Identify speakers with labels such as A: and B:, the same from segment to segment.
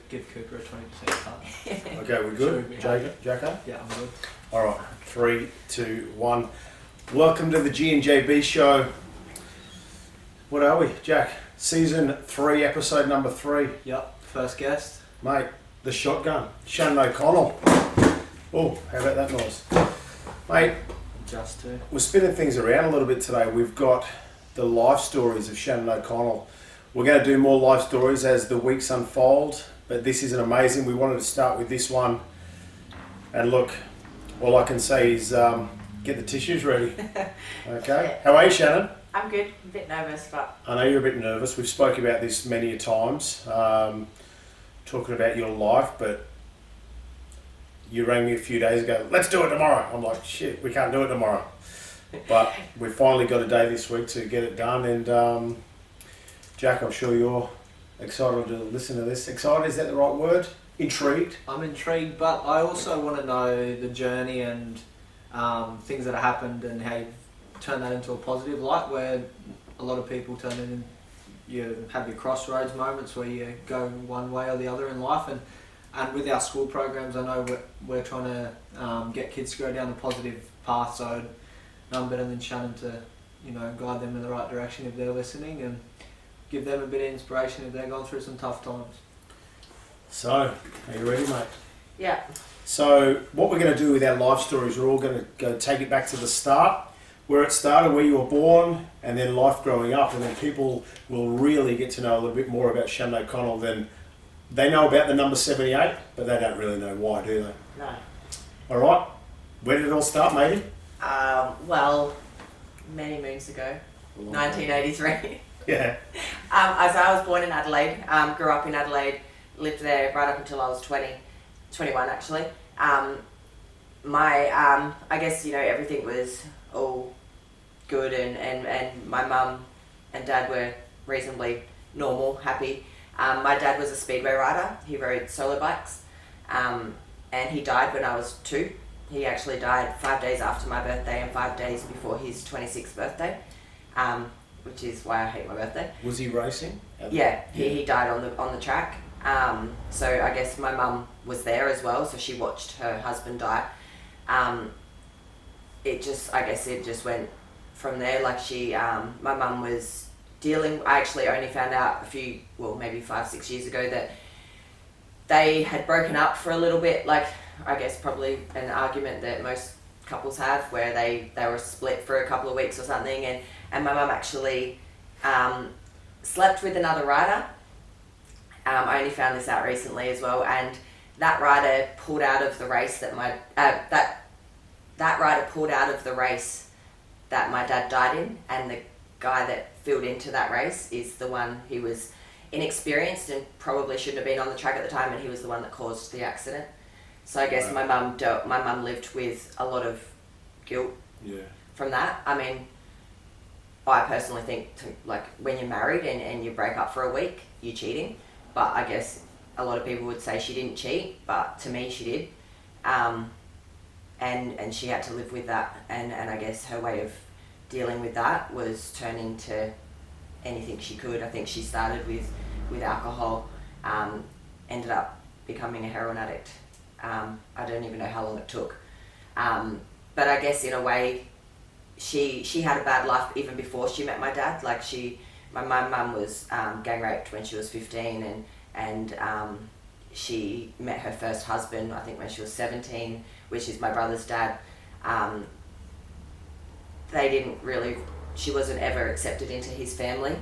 A: give Cooper a 20% cut.
B: Okay, we're good? Jacko?
A: Yeah, I'm good.
B: Alright, 3, 2, 1. Welcome to the G&JB show. What are we, Jack? Season 3, episode number 3.
A: Yep, first guest.
B: Mate, the shotgun. Shannon O'Connell. Oh, how about that noise? Mate,
A: Just to.
B: we're spinning things around a little bit today. We've got the life stories of Shannon O'Connell. We're going to do more life stories as the weeks unfold, but this is an amazing. We wanted to start with this one. And look, all I can say is get the tissues ready. Okay. How are you, Shannon?
C: I'm good. A bit nervous, but...
B: I know you're a bit nervous. We've spoke about this many a times, talking about your life, but you rang me a few days ago, let's do it tomorrow. I'm like, shit, we can't do it tomorrow. But we finally got a day this week to get it done, and Jack, I'm sure you're excited to listen to this. Excited, is that the right word? Intrigued?
A: I'm intrigued, but I also want to know the journey and things that have happened and how you've turned that into a positive light, where a lot of people turn it in, you have your crossroads moments where you go one way or the other in life, and with our school programs, I know we're trying to get kids to go down the positive path, so I'm better than Shannon to guide them in the right direction if they're listening, and give them a bit of inspiration if they're going through some tough times.
B: So, are you ready, mate?
C: Yeah.
B: So, what we're going to do with our life stories, we're all going to go take it back to the start, where it started, where you were born, and then life growing up, and then people will really get to know a little bit more about Shannon O'Connell than they know about the number 78, but they don't really know why, do they?
C: No.
B: All right. Where did it all start, matey?
C: Well, many moons ago, 1983.
B: Yeah.
C: As I was born in Adelaide, grew up in Adelaide, lived there right up until I was 21 actually. I guess, everything was all good, and my mum and dad were reasonably normal, happy. My dad was a speedway rider. He rode solo bikes, and he died when I was 2. He actually died 5 days after my birthday and 5 days before his 26th birthday, which is why I hate my birthday.
B: Was he racing?
C: Yeah, he died on the track. So I guess my mum was there as well, so she watched her husband die. It just went from there. Like my mum was dealing. I actually only found out maybe 5-6 years ago that they had broken up for a little bit. Like, I guess probably an argument that most couples have, where they were split for a couple of weeks or something, and my mum actually slept with another rider. I only found this out recently as well, and that rider pulled out of the race that my dad died in, and the guy that filled into that race is the one who was inexperienced and probably shouldn't have been on the track at the time, and he was the one that caused the accident. So I guess my mum lived with a lot of guilt from that. I mean, I personally think when you're married and you break up for a week, you're cheating. But I guess a lot of people would say she didn't cheat, but to me she did. And she had to live with that, and I guess her way of dealing with that was turning to anything she could. I think she started with alcohol, ended up becoming a heroin addict. I don't even know how long it took. But I guess in a way, she had a bad life even before she met my dad. Like my mum was gang raped when she was 15, and she met her first husband, I think, when she was 17, which is my brother's dad. She wasn't ever accepted into his family.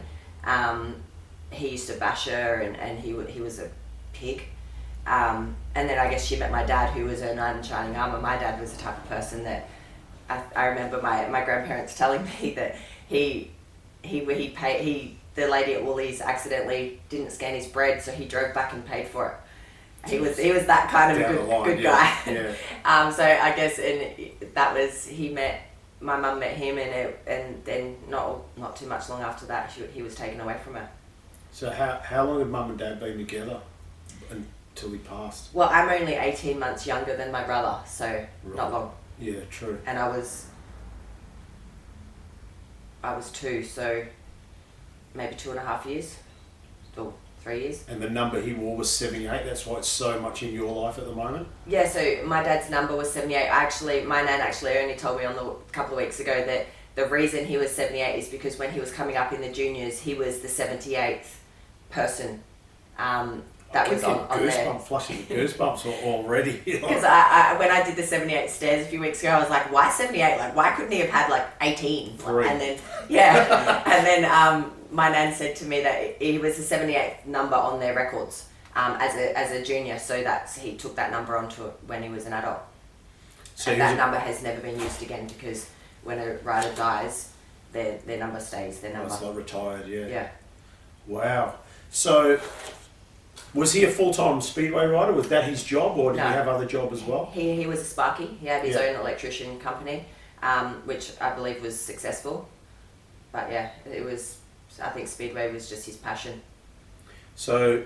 C: He used to bash her, and he was a pig. And then I guess she met my dad, who was her knight in shining armor. My dad was the type of person that I remember my grandparents telling me that the lady at Woolies accidentally didn't scan his bread, so he drove back and paid for it. He was that kind of a good guy.
B: Yeah.
C: So I guess my mum met him, and then not too much long after that, he was taken away from her.
B: So how long had mum and dad been together until he passed?
C: Well, I'm only 18 months younger than my brother, so not long.
B: Yeah, true.
C: And I was 2, so maybe 2.5 years, or 3 years.
B: And the number he wore was 78. That's why it's so much in your life at the moment.
C: Yeah, so my dad's number was 78. My nan actually only told me a couple of weeks ago that the reason he was 78 is because when he was coming up in the juniors, he was the 78th person that was on there.
B: Flushing goosebumps already.
C: Because I when I did the 78 stairs a few weeks ago, I was like, why 78? Like, why couldn't he have had like 18?
B: Three.
C: And then, yeah. And then my nan said to me that he was the 78th number on their records as a junior, so he took that number onto it when he was an adult. So and that number has never been used again because when a rider dies, their number stays, their number.
B: It's not retired, yeah.
C: Yeah.
B: Wow. So, was he a full-time speedway rider? Was that his job, or did he have other job as well?
C: He was a sparky. He had his own electrician company, which I believe was successful. But yeah, I think speedway was just his passion.
B: So,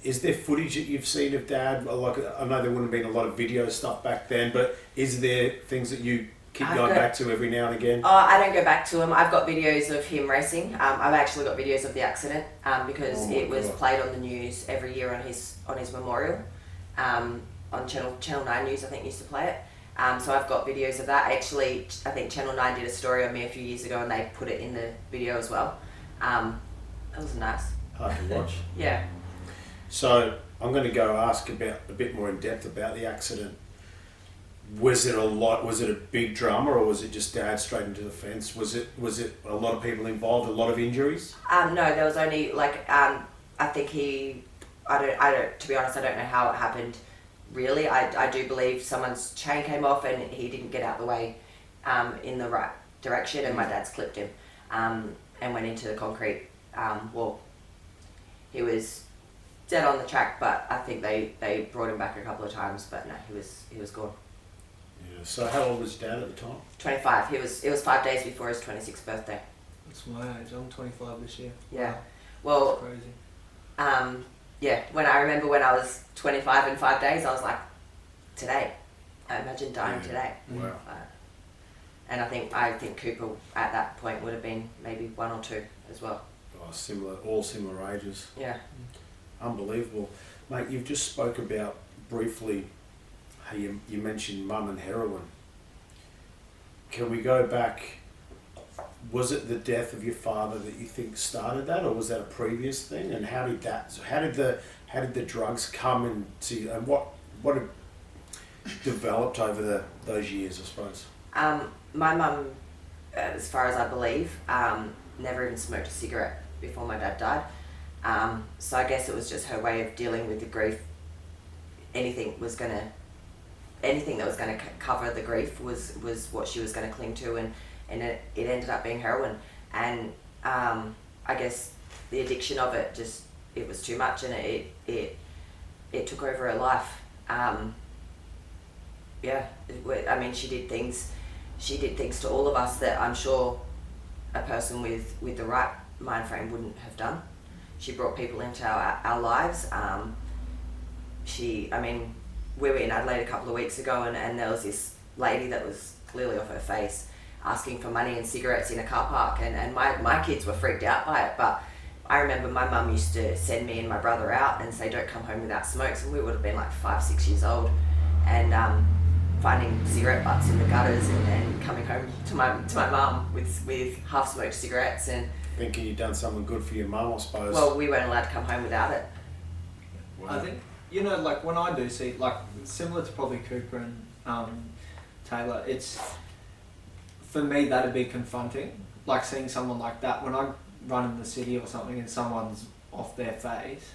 B: is there footage that you've seen of Dad? Like, I know there wouldn't have been a lot of video stuff back then, but is there things that you keep going back to every now and again?
C: Oh, I don't go back to him. I've got videos of him racing. I've actually got videos of the accident because it was played on the news every year on his memorial. On Channel 9 News, I think, used to play it. So I've got videos of that. Actually, I think Channel 9 did a story on me a few years ago and they put it in the video as well. That was nice.
B: Hard to watch.
C: Yeah.
B: So I'm going to go ask about a bit more in depth about the accident. Was it a big drama, or was it just Dad straight into the fence? Was it a lot of people involved, a lot of injuries?
C: No, there was only I think I don't, to be honest, I don't know how it happened really. I do believe someone's chain came off and he didn't get out the way in the right direction, and my dad's clipped him and went into the concrete wall. He was dead on the track, but I think they brought him back a couple of times, but no, he was gone.
B: Yeah. So how old was Dad at the time?
C: 25. It was 5 days before his 26th birthday.
A: That's my age. I'm 25 this year.
C: Yeah.
A: Wow.
C: Well,
A: that's crazy.
C: Yeah, when I was 25 in 5 days, I was like, today. I imagine dying today.
B: Wow.
C: And I think Cooper at that point would have been maybe 1 or 2 as well.
B: Oh, all similar ages.
C: Yeah.
B: Unbelievable. Mate, you've just spoke about briefly how you mentioned Mum and heroin. Can we go back? Was it the death of your father that you think started that, or was that a previous thing? And how did the drugs come and what had developed over those years, I suppose?
C: My mum, as far as I believe, never even smoked a cigarette before my dad died. So I guess it was just her way of dealing with the grief. Anything that was going to cover the grief was what she was going to cling to, and it ended up being heroin. And I guess the addiction of it it was too much, and it took over her life. I mean, she did things to all of us that I'm sure a person with the right mind frame wouldn't have done. She brought people into our lives. We were in Adelaide a couple of weeks ago, and there was this lady that was clearly off her face asking for money and cigarettes in a car park, and my kids were freaked out by it. But I remember my mum used to send me and my brother out and say, don't come home without smokes, and we would have been like 5-6 years old, and finding cigarette butts in the gutters and coming home to my mum with half smoked cigarettes, and
B: thinking you'd done something good for your mum, I suppose.
C: Well, we weren't allowed to come home without it.
A: Wow. I think, like when I do see, like similar to probably Cooper and Taylor, it's, for me, that'd be confronting. Like seeing someone like that, when I run in the city or something and someone's off their face,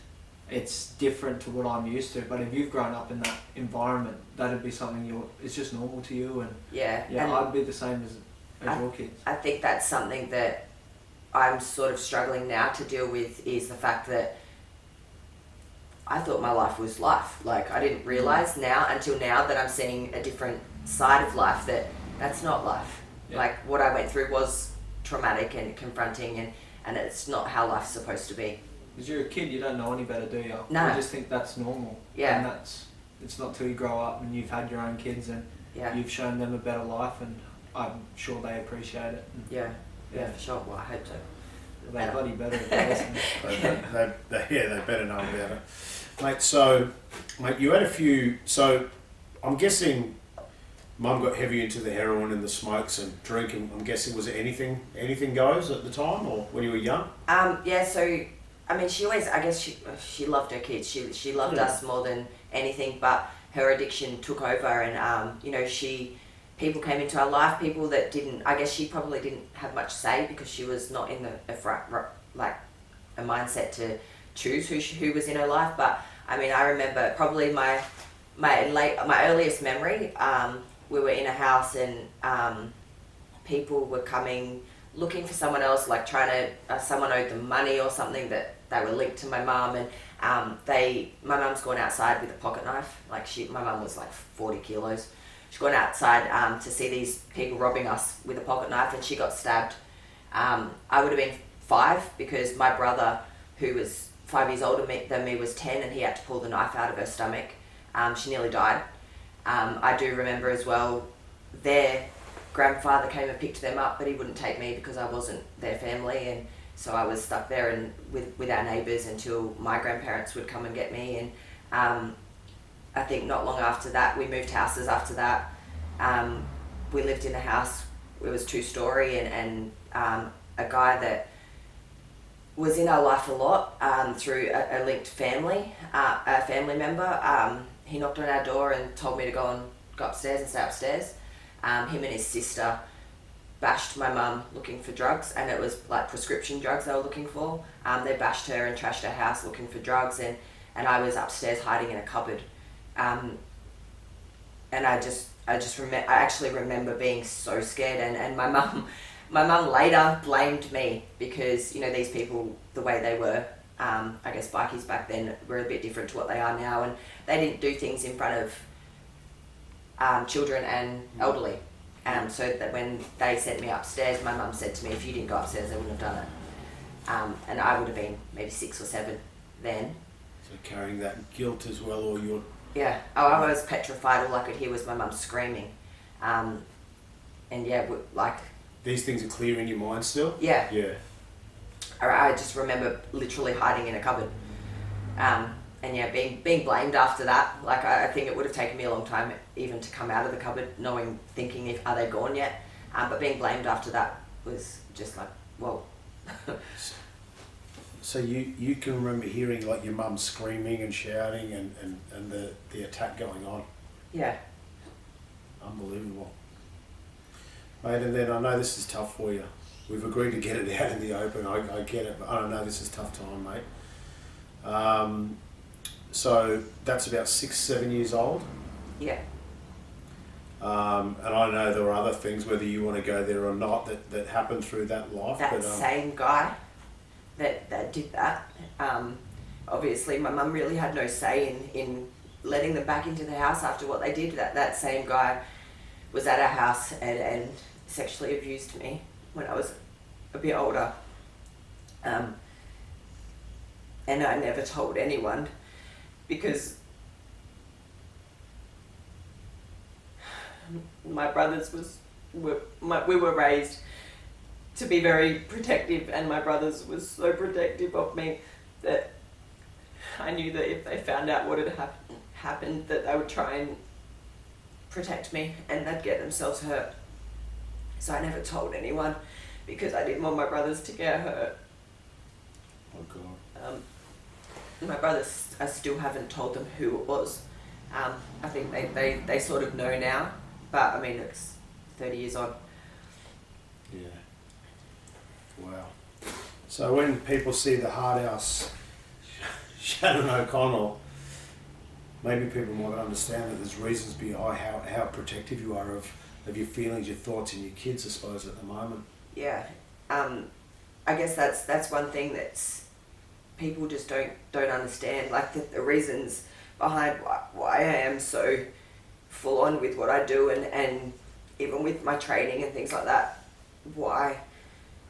A: it's different to what I'm used to. But if you've grown up in that environment, that'd be something it's just normal to you. And
C: and
A: I'd be the same as your kids.
C: I think that's something that I'm sort of struggling now to deal with, is the fact that I thought my life was life. Like, I didn't realise until now that I'm seeing a different side of life, that's not life. Yeah. Like, what I went through was traumatic and confronting, and it's not how life's supposed to be.
A: Because you're a kid, you don't know any better, do you?
C: No.
A: You just think that's normal.
C: Yeah.
A: And it's not till you grow up and you've had your own kids and you've shown them a better life, and I'm sure they appreciate it.
C: Yeah, for sure. Well, I hope so.
A: They're bloody better at that.
B: they better know about it. Mate, so, mate, you had a few, so I'm guessing Mum got heavy into the heroin and the smokes and drinking. I'm guessing, was it anything goes at the time or when you were young?
C: Yeah, so, I mean, she always, I guess she loved her kids. She loved us more than anything, but her addiction took over and, you know, people came into our life, people that didn't, I guess she probably didn't have much say because she was not in a mindset to choose who was in her life. But I mean, I remember probably my earliest memory, we were in a house and people were coming looking for someone else, like trying to, someone owed them money or something that they were linked to my mum, and my mum's gone outside with a pocket knife, my mum was like 40 kilos. She's gone outside to see these people robbing us with a pocket knife, and she got stabbed. I would have been 5 because my brother, who was 5 years older than me, was 10, and he had to pull the knife out of her stomach. She nearly died. I do remember as well, their grandfather came and picked them up, but he wouldn't take me because I wasn't their family, and so I was stuck there and with our neighbours until my grandparents would come and get me. And I think not long after that, we moved houses after that. We lived in a house, it was 2-story, and a guy that was in our life a lot through a linked family, a family member. He knocked on our door and told me to go upstairs and stay upstairs. Him and his sister bashed my mum looking for drugs, and it was like prescription drugs they were looking for. They bashed her and trashed her house looking for drugs, and I was upstairs hiding in a cupboard. And I actually remember being so scared, and my mum later blamed me because, you know, these people, the way they were, I guess bikies back then were a bit different to what they are now, and they didn't do things in front of children and elderly. So that when they sent me upstairs, my mum said to me, if you didn't go upstairs, they wouldn't have done it. And I would have been maybe 6 or 7 then.
B: So carrying that guilt as well, or your...
C: Yeah. Oh, I was petrified. All I could hear was my mum screaming. And yeah,
B: These things are clear in your mind still?
C: Yeah.
B: Yeah.
C: I just remember literally hiding in a cupboard. And yeah, being blamed after that. Like, I think it would have taken me a long time even to come out of the cupboard, thinking are they gone yet? But being blamed after that was just like, whoa.
B: So you can remember hearing like your mum screaming and shouting and the attack going on?
C: Yeah.
B: Unbelievable. Mate, and then I know this is tough for you. We've agreed to get it out in the open. I get it, but I know this is a tough time, mate. So that's about 6-7 years old?
C: Yeah.
B: And I know there were other things, whether you want to go there or not, that happened through that life.
C: That same guy that did that, obviously my mum really had no say in letting them back into the house after what they did. That same guy was at our house and sexually abused me when I was a bit older. And I never told anyone because my brothers we were raised to be very protective, and my brothers was so protective of me that I knew that if they found out what had happened, that they would try and protect me and they'd get themselves hurt. So I never told anyone because I didn't want my brothers to get hurt.
B: Oh God.
C: My brothers, I still haven't told them who it was. I think they sort of know now, but I mean, it's 30 years on.
B: Yeah. Wow. So when people see the hard house, Shannon O'Connell, maybe people might understand that there's reasons behind how protective you are of your feelings, your thoughts, and your kids, I suppose, at the moment.
C: Yeah. I guess that's one thing that's people just don't understand, like the reasons behind why I am so full on with what I do, and even with my training and things like that, why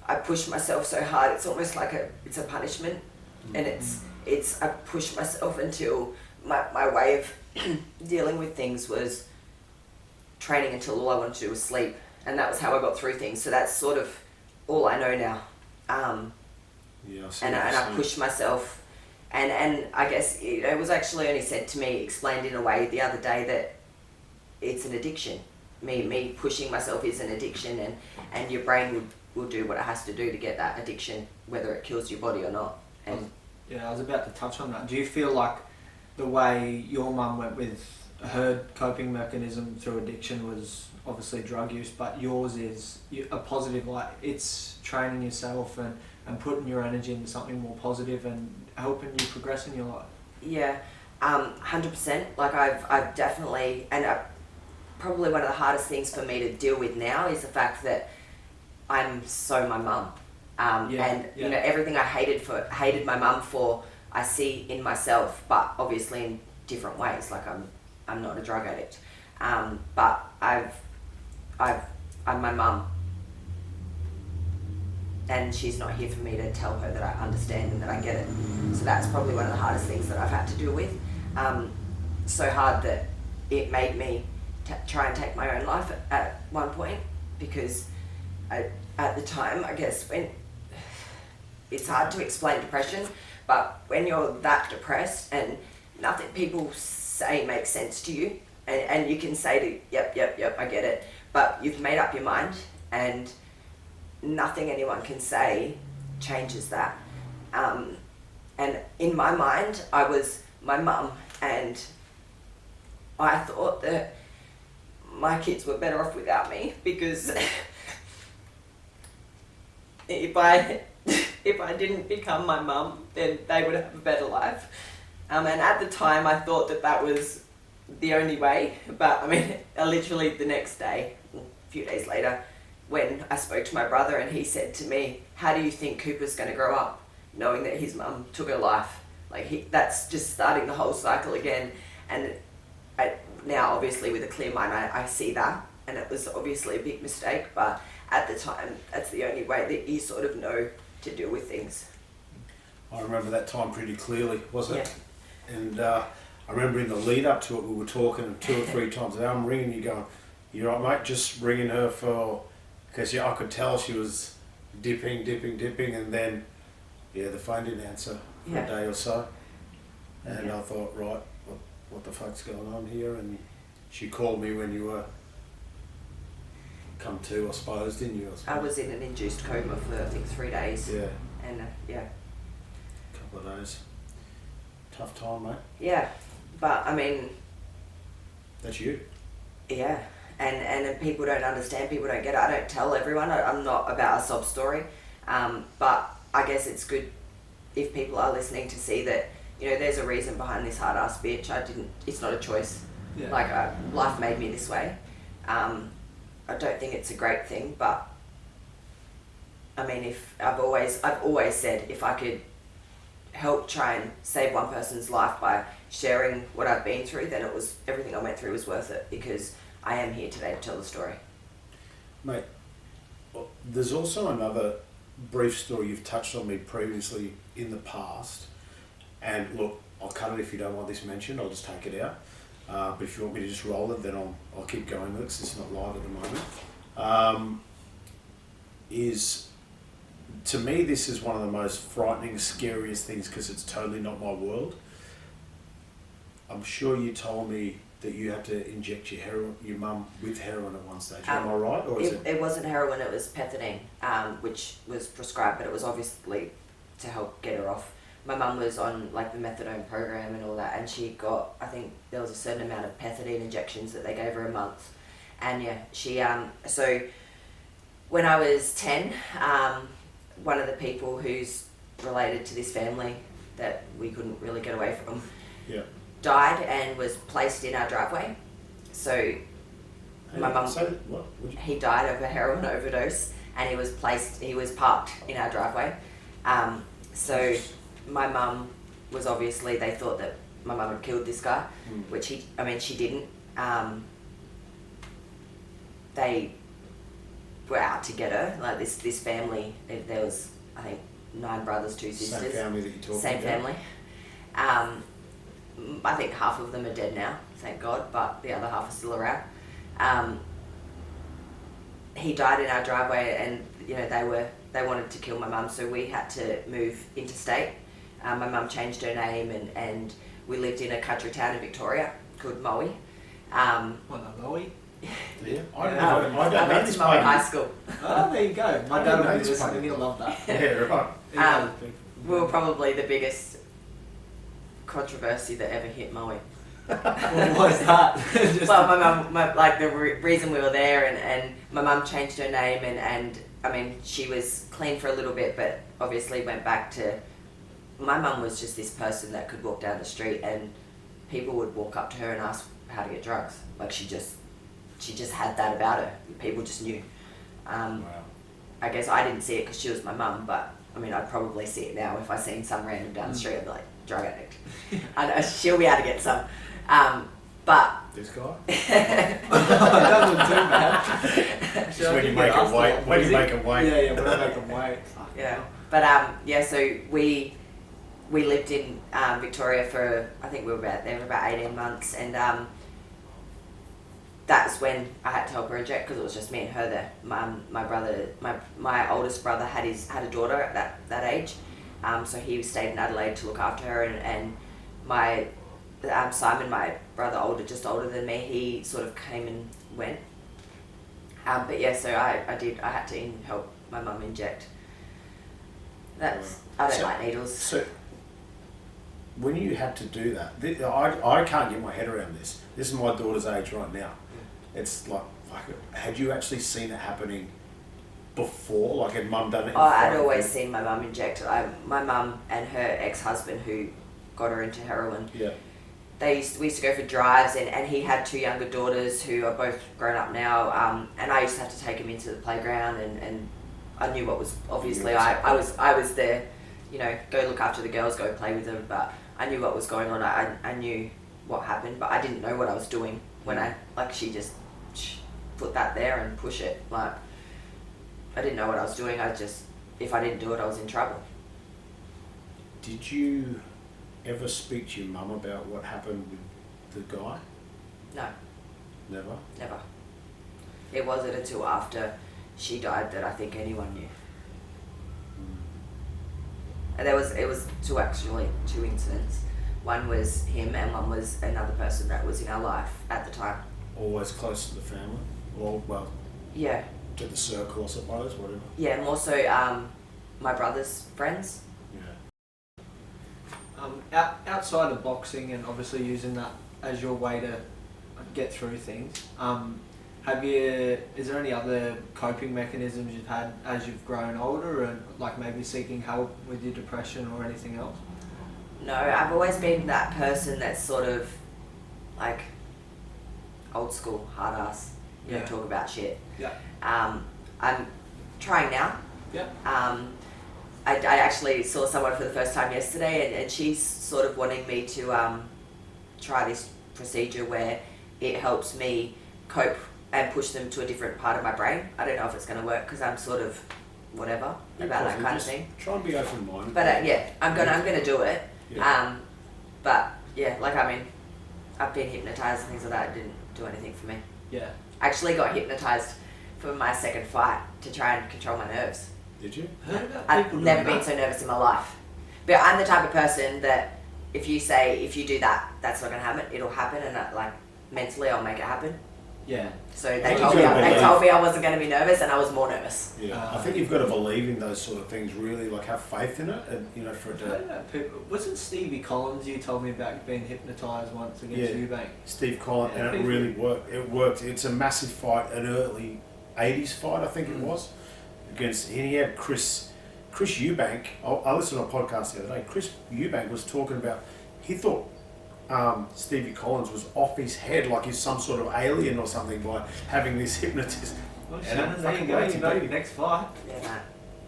C: I push myself so hard. It's almost like it's a punishment, and it's I push myself until my way of dealing with things was training until all I wanted to do was sleep, and that was how I got through things. So that's sort of all I know now.
B: Yeah, I see
C: and
B: what
C: I
B: you're saying.
C: pushed myself, and I guess it was actually only said to me, explained in a way the other day, that it's an addiction. Me pushing myself is an addiction, and your brain will do what it has to do to get that addiction, whether it kills your body or not. And
A: Yeah, I was about to touch on that. Do you feel like the way your mum went with her coping mechanism through addiction was obviously drug use, but yours is a positive, like it's training yourself and putting your energy into something more positive and helping you progress in your life?
C: yeah, 100%. Like I've definitely, and probably one of the hardest things for me to deal with now is the fact that I'm so my mum. And you know, everything I hated my mum for, I see in myself, but obviously in different ways. Like I'm not a drug addict, but I'm my mum, and she's not here for me to tell her that I understand and that I get it. So that's probably one of the hardest things that I've had to deal with. So hard that it made me try and take my own life at one point, because at the time, I guess, when it's hard to explain depression, but when you're that depressed and nothing people say makes sense to you, and you can say to yep, I get it, but you've made up your mind, and nothing anyone can say changes that. And in my mind, I was my mum, and I thought that my kids were better off without me, because if I didn't become my mum, then they would have a better life. And at the time, I thought that was the only way. But I mean, literally the next day, a few days later, when I spoke to my brother, and he said to me, "How do you think Cooper's going to grow up, knowing that his mum took her life?" Like that's just starting the whole cycle again. And now, obviously, with a clear mind, I see that, and it was obviously a big mistake. But at the time, that's the only way that you sort of know to deal with things.
B: I remember that time pretty clearly, wasn't
C: Yeah.
B: it? And I remember in the lead up to it, we were talking 2 or 3 times a day. I'm ringing you going, "You right, mate?" Just ringing her because I could tell she was dipping, and then the phone didn't answer for a day or so. And I thought, right, what the fuck's going on here? And she called me when you were come to, I suppose, didn't you?
C: I was in an induced coma for, I think, 3 days.
B: Yeah.
C: And
B: Couple of days. Tough time, mate.
C: yeah, but I mean,
B: That's you.
C: yeah, and people don't understand, people don't get it. I don't tell everyone. I'm not about a sob story, but I guess it's good if people are listening to see that, you know, there's a reason behind this hard ass bitch. It's not a choice.
A: Yeah.
C: Like life made me this way. I don't think it's a great thing, but I mean, if I've always said, if I could help try and save one person's life by sharing what I've been through, then everything I went through was worth it, because I am here today to tell the story.
B: Mate, there's also another brief story you've touched on me previously in the past. And look, I'll cut it if you don't want this mentioned, I'll just take it out. But if you want me to just roll it, then I'll keep going with it, 'cause it's not live at the moment. To me, this is one of the most frightening, scariest things, because it's totally not my world. I'm sure you told me that you had to inject your mum with heroin at one stage. Am I right? Or is
C: It wasn't heroin, it was pethidine, which was prescribed, but it was obviously to help get her off. My mum was on like the methadone program and all that, and she got, I think there was a certain amount of pethidine injections that they gave her a month. And yeah, she, so when I was 10, one of the people who's related to this family that we couldn't really get away from died and was placed in our driveway. So my mum, he died of a heroin overdose, and he was parked in our driveway. So my mum was obviously, they thought that my mum had killed this guy, which she didn't. They were out to get her. Like this family, there was, I think, 9 brothers, 2 sisters.
B: Same family that you talked about.
C: Same family. I think half of them are dead now, thank God, but the other half are still around. He died in our driveway, and you know, they were they wanted to kill my mum, so we had to move interstate. My mum changed her name, and we lived in a country town in Victoria called Moe.
A: Moe?
B: Yeah.
C: I went to Moe High School.
A: Oh, there you go. My dad will be listening. He'll love that.
B: Yeah, right.
C: We were probably the biggest controversy that ever hit Moe.
A: What was that?
C: Well, my mum, like the reason we were there, and my mum changed her name, and I mean, she was clean for a little bit, but obviously went back to. My mum was just this person that could walk down the street, and people would walk up to her and ask how to get drugs. Like she just had that about her. People just knew.
B: Wow.
C: I guess I didn't see it because she was my mum, but I mean, I'd probably see it now if I seen some random down the street. I'd be like, drug addict. I know she'll be able to get some. But
B: this guy.
A: That wasn't too bad.
B: It's when you make them wait. When you make them wait.
A: Yeah, when I make them wait.
C: Yeah, but so we lived in Victoria for, I think we were there for about 18 months, and that's when I had to help her inject because it was just me and her there. My brother, my oldest brother had a daughter at that age, so he stayed in Adelaide to look after her, and my Simon, my brother, just older than me, he sort of came and went. But yeah, so I had to help my mum inject. I don't like needles.
B: So when you had to do that, I can't get my head around this. This is my daughter's age right now. It's like, had you actually seen it happening before? Like, had mum done it?
C: I'd always seen my mum inject. My mum and her ex-husband, who got her into heroin.
B: Yeah.
C: We used to go for drives, and he had two younger daughters who are both grown up now. And I used to have to take him into the playground, and I knew what was obviously I was there, go look after the girls, go play with them. But I knew what was going on. I knew what happened, but I didn't know what I was doing when she just put that there and push it. Like, I didn't know what I was doing. If I didn't do it, I was in trouble.
B: Did you ever speak to your mum about what happened with the guy?
C: No.
B: Never?
C: Never. It wasn't until after she died that I think anyone knew. And it was two incidents. One was him, and one was another person that was in our life at the time.
B: Always close to the family? Or, well,
C: yeah,
B: to the circle, I suppose, whatever?
C: Yeah, more so my brother's friends.
B: Yeah.
A: Outside of boxing and obviously using that as your way to get through things, is there any other coping mechanisms you've had as you've grown older, and like maybe seeking help with your depression or anything else?
C: No, I've always been that person that's sort of like old school, hard ass, talk about shit.
A: Yeah.
C: I'm trying now.
A: Yeah.
C: I actually saw someone for the first time yesterday, and she's sort of wanting me to try this procedure where it helps me cope and push them to a different part of my brain. I don't know if it's going to work because I'm sort of whatever about that kind of thing.
B: Try and be open-minded.
C: But I'm gonna do it.
B: Yeah.
C: But yeah, I've been hypnotized and things like that. It didn't do anything for me.
A: Yeah.
C: I actually got hypnotized for my second fight to try and control my nerves.
B: Did you?
C: I've never been so nervous in my life. But I'm the type of person that if you do that, that's not gonna happen. It'll happen, and mentally I'll make it happen.
A: Yeah.
C: So they told me I wasn't going to be nervous, and I was more nervous.
B: Yeah, I think you've got to believe in those sort of things. Really, have faith in it, and for it to.
A: Wasn't Stevie Collins? You told me about being hypnotised once against Eubank.
B: Steve Collins, and it really worked. It worked. It's a massive fight, an early '80s fight, I think it was, against. And he had Chris Eubank. I listened to a podcast the other day. Chris Eubank was talking about. He thought. Stevie Collins was off his head like he's some sort of alien or something by having this hypnotist.
A: Well, Shannon, there you go. You know your next fight.
C: Yeah,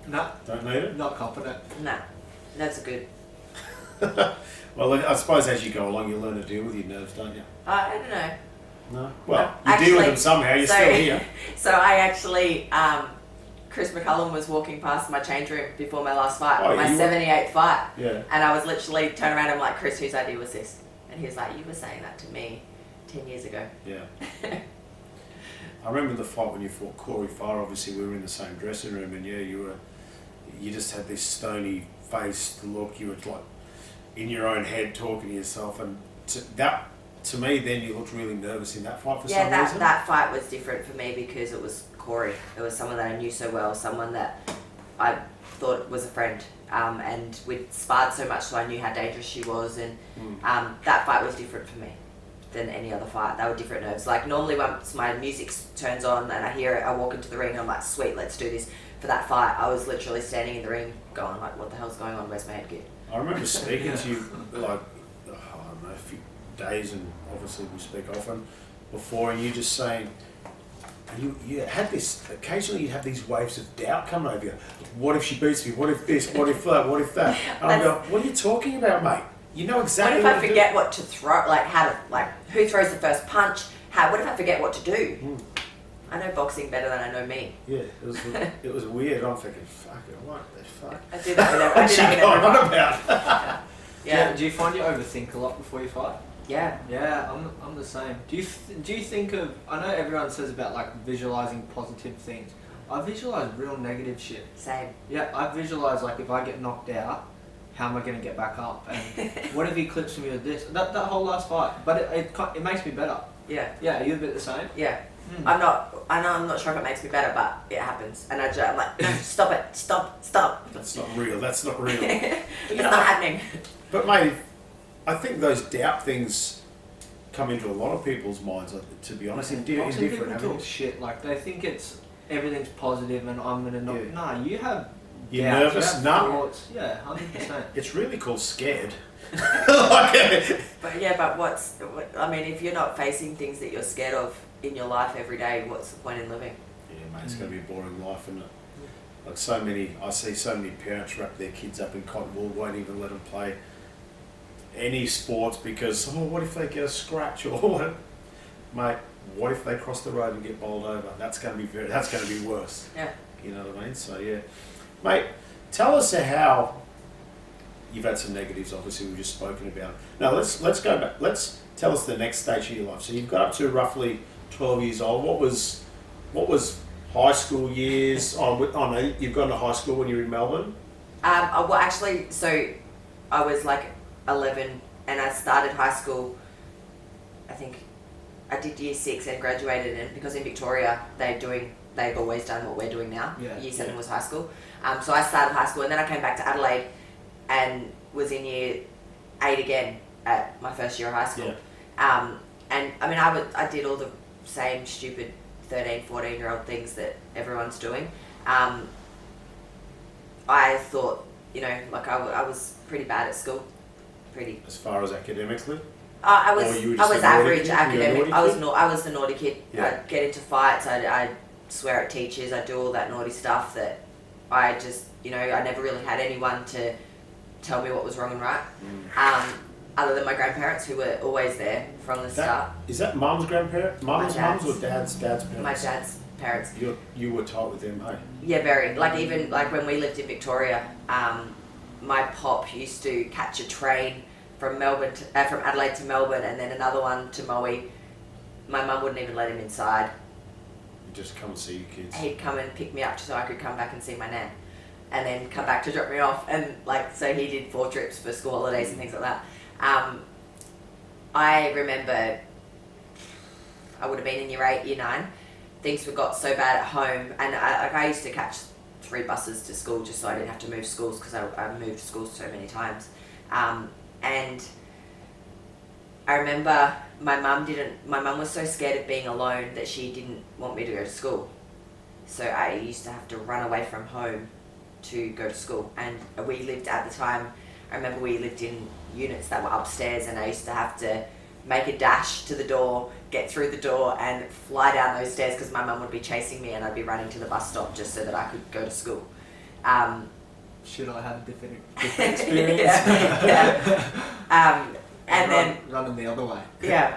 A: no.
B: Don't need it?
A: Not confident.
C: No. That's good.
B: Well, I suppose as you go along, you learn to deal with your nerves, don't you?
C: I don't know.
B: No? Well, you deal with them somehow. You're still here.
C: So I actually... Chris McCullum was walking past my change room before my last fight, my 78th fight.
B: Yeah.
C: And I was literally turning around and I'm like, Chris, whose idea was this? And he was like, you were saying that to me 10 years ago.
B: Yeah. I remember the fight when you fought Corey Farr. Obviously, we were in the same dressing room, and you were you just had this stony faced look. You were like in your own head talking to yourself, and to me, then you looked really nervous in that fight for some reason.
C: That fight was different for me because it was Corey. It was someone that I knew so well, someone that I thought was a friend, and we'd sparred so much, so I knew how dangerous she was, and that fight was different for me than any other fight. They were different nerves. Like normally, once my music turns on and I hear it, I walk into the ring and I'm like, sweet, let's do this. For that fight, I was literally standing in the ring, going like, what the hell's going on? Where's my head gear?
B: I remember speaking to you like I don't know, a few days, and obviously we speak often before, and you just saying. You had this, occasionally you'd have these waves of doubt coming over you. What if she beats me? What if this? What if that? What if that? And I'm going, what are you talking about, mate? You know exactly
C: what if I forget what to throw, like how to, like who throws the first punch? What if I forget what to do? I know boxing better than I know me.
B: Yeah, it was weird. I'm thinking, fuck it, what the fuck?
C: I did that with everyone.
B: What about?
A: Yeah. Do you find you overthink a lot before you fight?
C: Yeah.
A: Yeah, I'm the same. Do you think of? I know everyone says about like visualizing positive things. I visualize real negative shit.
C: Same.
A: Yeah, I visualize like if I get knocked out, how am I going to get back up? And what if he clips me with this? That whole last fight, but it makes me better.
C: Yeah.
A: Yeah, are you a bit the same?
C: Yeah. I know I'm not sure if it makes me better, but it happens, and I'm like, no, stop it, stop.
B: That's not real. That's not real.
C: It's not happening.
B: But mate, I think those doubt things come into a lot of people's minds. To be honest, in different
A: people talk
B: avenues.
A: shit like they think everything's positive and I'm gonna knock.
B: Yeah.
A: Nah, you have.
B: You're
A: doubts,
B: nervous?
A: you have
B: No.
A: thoughts. Yeah, 100%.
B: It's really called scared.
C: But I mean, if you're not facing things that you're scared of in your life every day, what's the point in living?
B: Yeah, mate, it's going to be a boring life, isn't it? Like I see so many parents wrap their kids up in cotton wool, won't even let them play any sports because, what if they get a scratch or what? Mate, what if they cross the road and get bowled over? That's going to be worse.
C: Yeah.
B: You know what I mean? So yeah. Mate, tell us how you've had some negatives, obviously we've just spoken about it. Now let's go back. Let's tell us the next stage of your life. So you've got up to roughly 12 years old. What was high school years? You've gone to high school when you were in Melbourne?
C: Well, actually, so I was like 11 and I started high school, I think I did year 6 and graduated, and because in Victoria they've always done what we're doing now.
A: Yeah.
C: Year 7 was high school. So I started high school and then I came back to Adelaide and was in year 8 again at my first year of high school.
B: Yeah.
C: And I mean, I did all the same stupid 13, 14-year-old things that everyone's doing. I thought, like I was pretty bad at school. Pretty.
B: As far as academically?
C: I was average academic.
B: I
C: was the naughty kid.
B: Yeah.
C: I'd get into fights. I'd swear at teachers. I'd do all that naughty stuff that I just, I never really had anyone to tell me what was wrong and right. Other than my grandparents, who were always there from the start.
B: Is that mum's grandparents? Mum's or dad's parents?
C: My dad's parents.
B: You were tight with them, hey?
C: Yeah, very. Like even like when we lived in Victoria, my pop used to catch a train from from Adelaide to Melbourne, and then another one to Maui. My mum wouldn't even let him inside.
B: You just come and see your kids.
C: He'd come and pick me up so I could come back and see my nan, and then come back to drop me off. And so he did 4 trips for school holidays and things like that. I remember I would have been in year 8, year 9. Things got so bad at home, and I used to catch 3 buses to school just so I didn't have to move schools because I moved schools so many times. And I remember my mum was so scared of being alone that she didn't want me to go to school. So I used to have to run away from home to go to school. And we lived at the time, I remember we lived in units that were upstairs, and I used to have to make a dash to the door, get through the door and fly down those stairs because my mum would be chasing me and I'd be running to the bus stop just so that I could go to school.
A: Should I have a different experience?
C: And then
A: running the other way.
C: Yeah,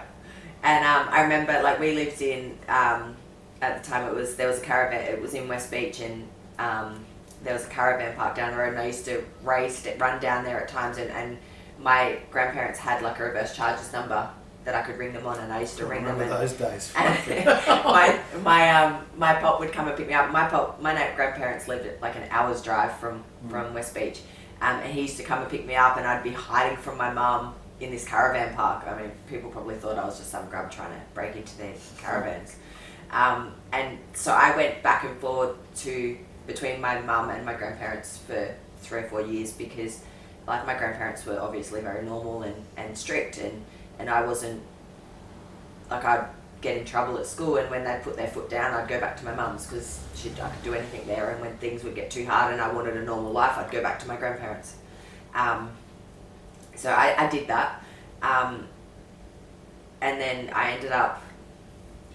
C: and I remember like we lived in at the time there was a caravan. It was in West Beach, and there was a caravan park down the road, and I used to run down there at times, and my grandparents had like a reverse charges number that I could ring them on, and I used to ring them.
B: Remember those days.
C: And my pop would come and pick me up. My grandparents lived at like an hour's drive from West Beach, and he used to come and pick me up, and I'd be hiding from my mum in this caravan park. I mean, people probably thought I was just some grub trying to break into their caravans. And so I went back and forth between my mum and my grandparents for 3 or 4 years, because like my grandparents were obviously very normal and strict, and I wasn't, like, I'd get in trouble at school, and when they'd put their foot down, I'd go back to my mum's because I could do anything there, and when things would get too hard and I wanted a normal life, I'd go back to my grandparents. So I did that, and then I ended up...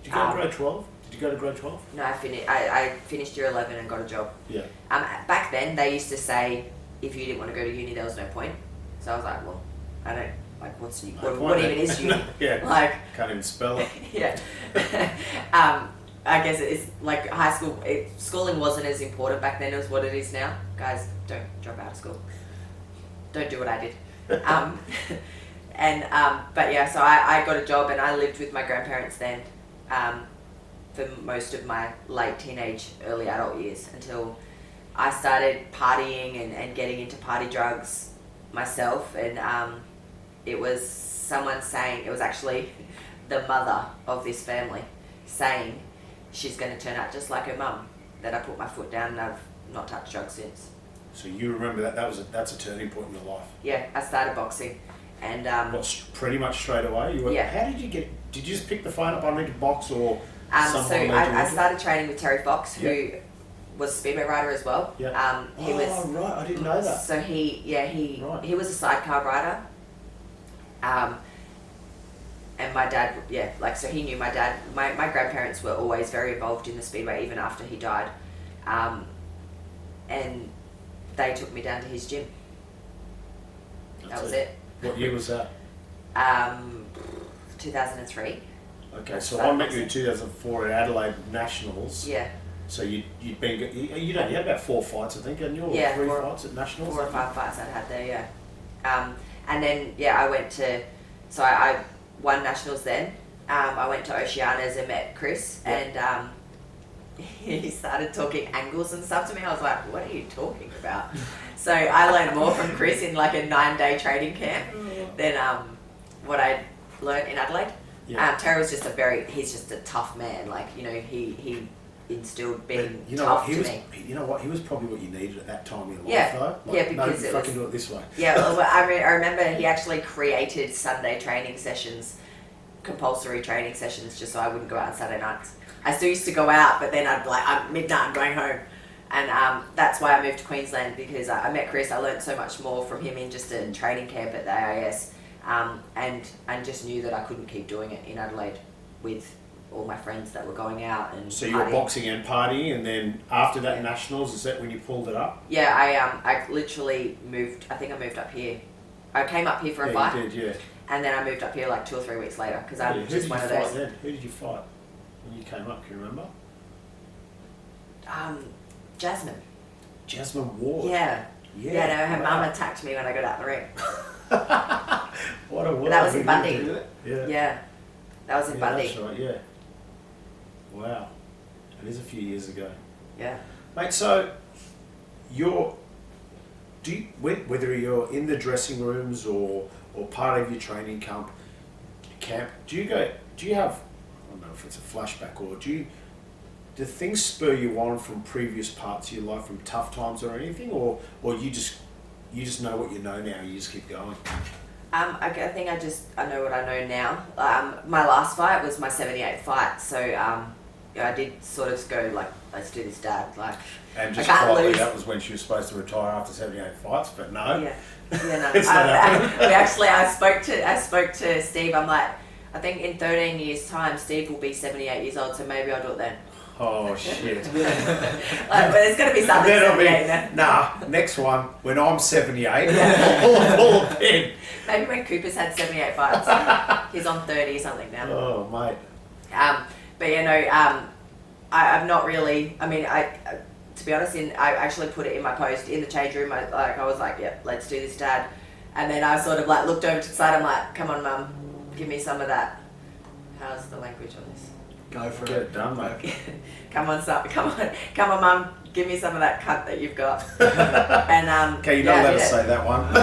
B: Did you go to grade 12? Did you go to grade 12?
C: No, I finished year 11 and got a job.
B: Yeah.
C: Back then, they used to say, if you didn't want to go to uni, there was no point. So I was like, well, I don't, like, what's uni? What even is uni?
B: Yeah,
C: like,
B: can't even spell it.
C: Yeah. I guess it's like high school, schooling wasn't as important back then as what it is now. Guys, don't drop out of school. Don't do what I did. But yeah, so I got a job, and I lived with my grandparents then for most of my late teenage, early adult years, until I started partying and getting into party drugs myself. And it was someone saying, it was actually the mother of this family saying she's going to turn out just like her mum, that I put my foot down, and I've not touched drugs since.
B: So you remember that's a turning point in your life?
C: Yeah, I started boxing, and
B: pretty much straight away?
C: Yeah.
B: How did you get? Did you just pick the phone up, I need to box, or someone
C: so I started training with Terry Fox, who was a speedway rider as well.
B: Yeah.
C: He was,
B: right, I didn't know that.
C: So he was a sidecar rider. And my dad, so he knew my dad. My grandparents were always very involved in the speedway, even after he died. And they took me down to his gym. That was it.
B: What year was that?
C: 2003.
B: Okay, so I met you in 2004 at Adelaide Nationals.
C: Yeah.
B: So you had about 4 fights, I think, and you?
C: Yeah,
B: 3 fights at Nationals?
C: 4 or 5 fights I had there, yeah. And then, I went to, so I won Nationals then. I went to Oceanas and met Chris, and he started talking angles and stuff to me. I was like, what are you talking about? So I learned more from Chris in like a 9-day training camp than what I learned in Adelaide.
B: Yeah.
C: Terry was just he's just a tough man. Like, he instilled being
B: tough
C: to me.
B: You know what? He was probably what you needed at that time in your life, though. Like,
C: because
B: no, fucking do it this way.
C: Yeah, well, I remember he actually created Sunday training sessions, compulsory training sessions, just so I wouldn't go out on Saturday nights. I still used to go out, but then I'd be like, I'm midnight, I'm going home. And that's why I moved to Queensland, because I met Chris. I learned so much more from him in just a training camp at the AIS, and just knew that I couldn't keep doing it in Adelaide with all my friends that were going out and
B: so you were boxing and partying, and then after that Nationals, is that when you pulled it up?
C: Yeah, I literally moved. I think I moved up here. I came up here for a fight.
B: You did, yeah.
C: And then I moved up here like 2 or 3 weeks later, because I'm just one of those.
B: Who did you fight when you came up? Can you remember?
C: Jasmine.
B: Jasmine Ward.
C: Yeah. Yeah. No, her mum attacked me when I got out the ring.
B: What a world.
C: That was in Bundy.
B: Yeah.
C: Yeah. That was in Bundy.
B: That's right. Yeah. Wow. It is a few years ago.
C: Yeah.
B: Mate, so whether you're in the dressing rooms or part of your training camp, do you have, I don't know if it's a flashback, or do things spur you on from previous parts of your life, from tough times or anything, or you just know what you know now, you just keep going?
C: I think I know what I know now. My last fight was my 78th fight, so I did sort of go like, let's do this, Dad. Like,
B: and just quietly, that was when she was supposed to retire after 78 fights, but no.
C: Yeah, no.
B: It's not happening.
C: I spoke to Steve. I'm like, I think in 13 years' time, Steve will be 78 years old, so maybe I'll do it then.
B: Oh shit!
C: But there's going to be something.
B: Next one when I'm 78. Pull a pin.
C: Maybe when Cooper's had 78 fights, he's on 30 something now.
B: Oh mate.
C: But I've not really. I mean, to be honest, I actually put it in my post in the change room. I was like, yeah, let's do this, Dad. And then I sort of like looked over to the side. I'm like, come on, Mum, give me some of that. How's the language on this?
A: Go for
B: Get
A: it.
B: it done, mate.
C: Come on, Mum. Give me some of that cunt that you've got. And
B: Okay, you're not allowed to say that one.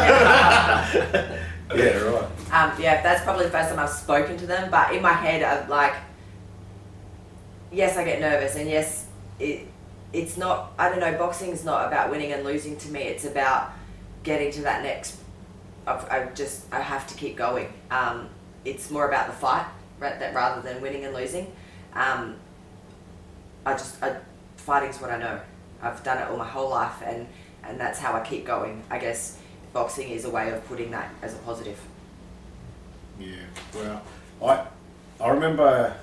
B: Yeah, right.
C: Yeah, that's probably the first time I've spoken to them. But in my head, I'm like, yes, I get nervous, and yes, it's not. I don't know. Boxing is not about winning and losing to me. It's about getting to that next. I have to keep going. It's more about the fight, right, rather than winning and losing. Fighting's what I know. I've done it all my whole life, and that's how I keep going. I guess boxing is a way of putting that as a positive.
B: Yeah, well, I remember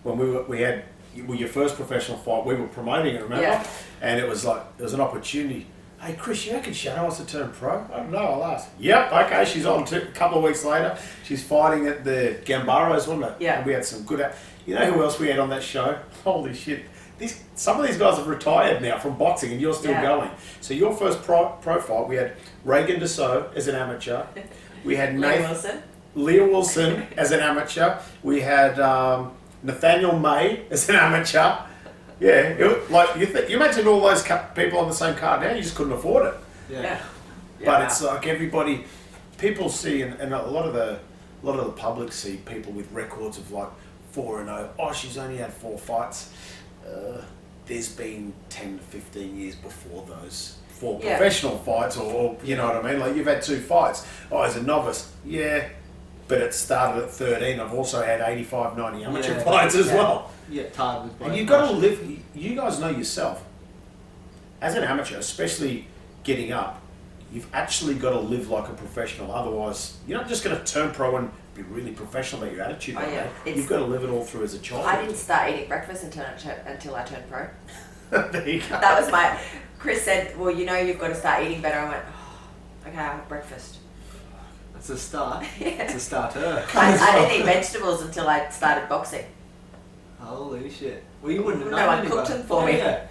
B: when we had your first professional fight, we were promoting it, remember?
C: Yeah.
B: And it was an opportunity. Hey Chris, you reckon Shannon wants to turn pro? I don't know, I'll ask. Yep, okay, she's on a couple of weeks later. She's fighting at the Gambaros, wasn't it?
C: Yeah.
B: And we had some good... You know who else we had on that show? Holy shit. Some of these guys have retired now from boxing and you're still going. So your first pro fight, we had Reagan Dassault as an amateur. We had Leah Wilson as an amateur. We had Nathaniel May as an amateur. Yeah, you imagine all those people on the same card now, you just couldn't afford it.
C: Yeah.
B: But it's like everybody, people see, and a lot of the public see people with records of like 4-0. Oh, she's only had 4 fights. There's been 10 to 15 years before those 4 professional fights, or you know what I mean? Like you've had 2 fights. Oh, as a novice, yeah, but it started at 13. I've also had 85, 90 amateur fights as well.
A: Yeah, tired with both.
B: And you've got to live, you guys know yourself, as an amateur, especially getting up, you've actually got to live like a professional. Otherwise, you're not just going to turn pro and be really professional about your attitude. You've got to live it all through as a child.
C: I didn't start eating breakfast until I turned pro.
B: There you go.
C: That was Chris said, well, you've got to start eating better. I went, okay, I'll have breakfast.
A: It's a start.
C: Yeah.
A: It's a starter.
C: I didn't eat vegetables until I started boxing.
A: Holy shit. Well, you wouldn't have known.
C: No one cooked them for me.
A: Yeah.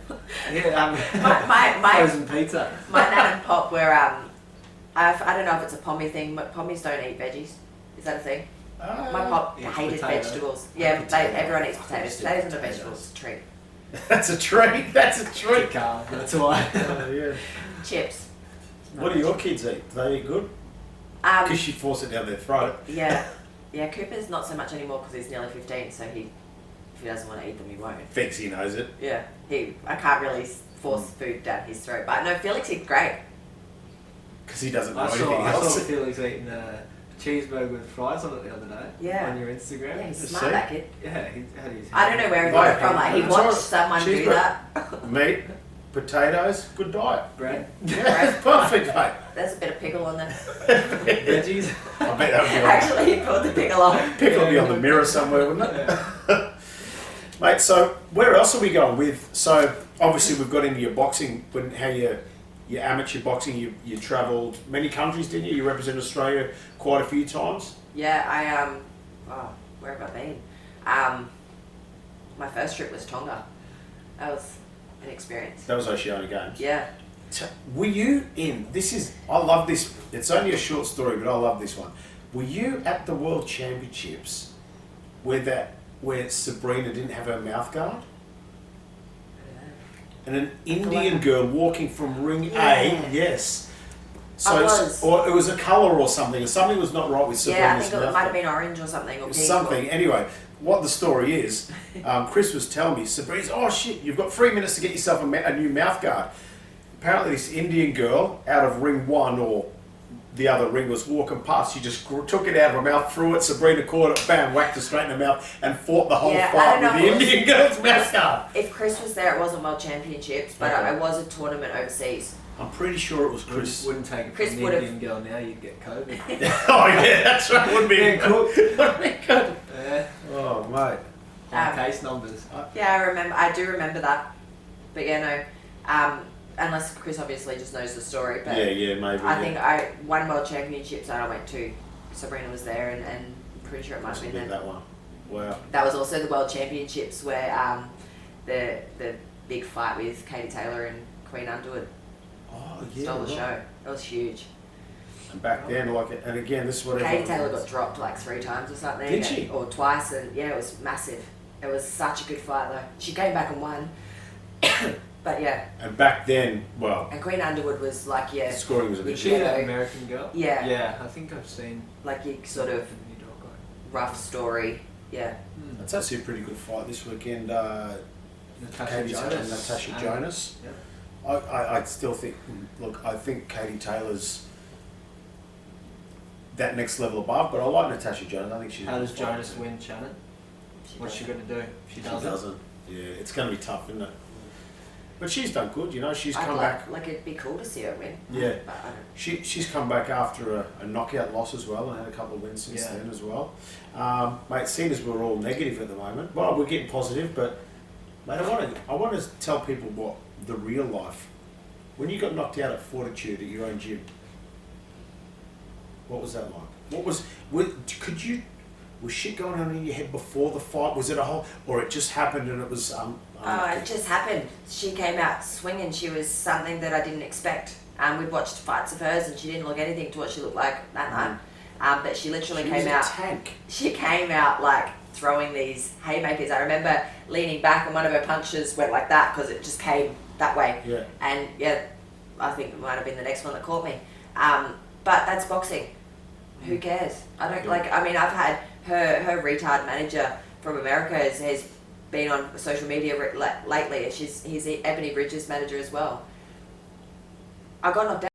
C: My
A: frozen pizza.
C: My nan and pop were, I don't know if it's a Pommy thing, but Pommies don't eat veggies. Is that a thing? My pop hated vegetables. Yeah, everyone eats potatoes. Potatoes are vegetables. It's a treat.
B: That's a treat. That's a treat.
A: That's why.
B: Yeah.
C: Chips.
B: What do your kids eat? Do they eat good? Because she forced it down their throat.
C: Yeah. Yeah, Cooper's not so much anymore because he's nearly 15, so if he doesn't want to eat them, he won't.
B: Thinks he knows it.
C: Yeah. I can't really force food down his throat. But no, Felix eats great.
B: Because he doesn't know
A: I
B: anything else.
A: saw Felix eating a cheeseburger with fries on it the other day.
C: Yeah.
A: On your Instagram.
C: Yeah, he's smart, that kid.
A: Yeah, how do you
C: I don't know where he got it from. Like, he watched someone do that.
B: Meat, potatoes, good diet.
A: Bread.
B: Yeah, perfect, mate.
C: There's a bit of pickle on there.
A: Veggies.
B: I bet that would be on.
C: Actually, he put the pickle on.
B: Pickle would be on the mirror somewhere, wouldn't it?
A: Yeah.
B: Mate, so where else are we going with? So obviously we've got into your boxing, how your amateur boxing, you travelled many countries, didn't you? You represented Australia quite a few times.
C: Yeah, where have I been? My first trip was Tonga. That was an experience.
B: That was Oceania Games.
C: Yeah.
B: Were you in, I love this, it's only a short story, but I love this one. Were you at the World Championships where Sabrina didn't have her mouth guard? And an Indian girl walking from ring A, yes. Or it was a colour or something was not right with Sabrina's mouth.
C: Yeah, I think it might have been orange or something. Or
B: something. Anyway, what the story is, Chris was telling me, Sabrina's, oh shit, you've got 3 minutes to get yourself a new mouth guard. Apparently this Indian girl, out of ring 1 or the other ring, was walking past. She just took it out of her mouth, threw it, Sabrina caught it, bam, whacked it straight in the mouth, and fought the whole fight with the Indian girl's mouth guard.
C: If Chris was there, it wasn't World Championships, but it was a tournament overseas.
B: I'm pretty sure it was Chris.
A: Wouldn't take it
C: Chris
A: from an Indian girl now, you'd get COVID.
B: Oh yeah, that's right, wouldn't be
A: cooked.
B: Yeah. Oh mate.
A: Case numbers.
C: Yeah, I do remember that. But yeah, no. Unless Chris obviously just knows the story. But
B: yeah, maybe.
C: I think I won World Championships that I went to. Sabrina was there, and I'm pretty sure it might have been
B: that one. Wow.
C: That was also the World Championships where the big fight with Katie Taylor and Queen Underwood
B: stole
C: the show. It was huge.
B: And back then, and again, this is what
C: Katie
B: everyone
C: Taylor
B: knows.
C: got dropped like 3 times or something.
B: Did she?
C: Or twice, and yeah, it was massive. It was such a good fight though. She came back and won. But yeah.
B: And back then, well,
C: And Queen Underwood was like, yeah,
B: scoring was a bit
A: Is she
B: shit.
A: that American girl?
C: Yeah.
A: Yeah, I think I've seen.
C: like your sort of
A: New Dog Guy.
C: rough story. Yeah.
B: It's actually a pretty good fight this weekend.
A: Natasha
B: Katie
A: Jonas.
B: Taylor and Natasha
A: And-
B: Jonas.
A: Yeah.
B: I still think, look, I think Katie Taylor's that next level above, but I like Natasha Jonas. I think she's.
A: How
B: a
A: does
B: good fighter.
A: Jonas win, Shannon? What's she going to do? If she
B: She
A: doesn't.
B: doesn't. Yeah, it's going to be tough, isn't it? But she's done good, you know. She's
C: I'd
B: come back.
C: like it'd be cool to see her win.
B: Yeah.
C: But I don't.
B: She's come back after a knockout loss as well, and had a couple of wins since
A: Yeah.
B: then as well. Mate, seeing as we're all negative at the moment, well, we're getting positive, but mate, I want to tell people what the real life. When you got knocked out at Fortitude at your own gym, what was that like? Was shit going on in your head before the fight? Was it a whole, or it just happened and it was
C: It just happened. She came out swinging. She was something that I didn't expect. We'd watched fights of hers, and she didn't look anything to what she looked like that night. But she literally
B: she
C: came
B: was
C: out.
B: a tank.
C: She came out like throwing these haymakers. I remember leaning back, and one of her punches went like that because it just came that way.
B: Yeah.
C: And yeah, I think it might have been the next one that caught me. But that's boxing. Who cares? I don't like. I mean, I've had her retard manager from America has been on social media lately. He's Ebony Bridges' manager as well. I got knocked out.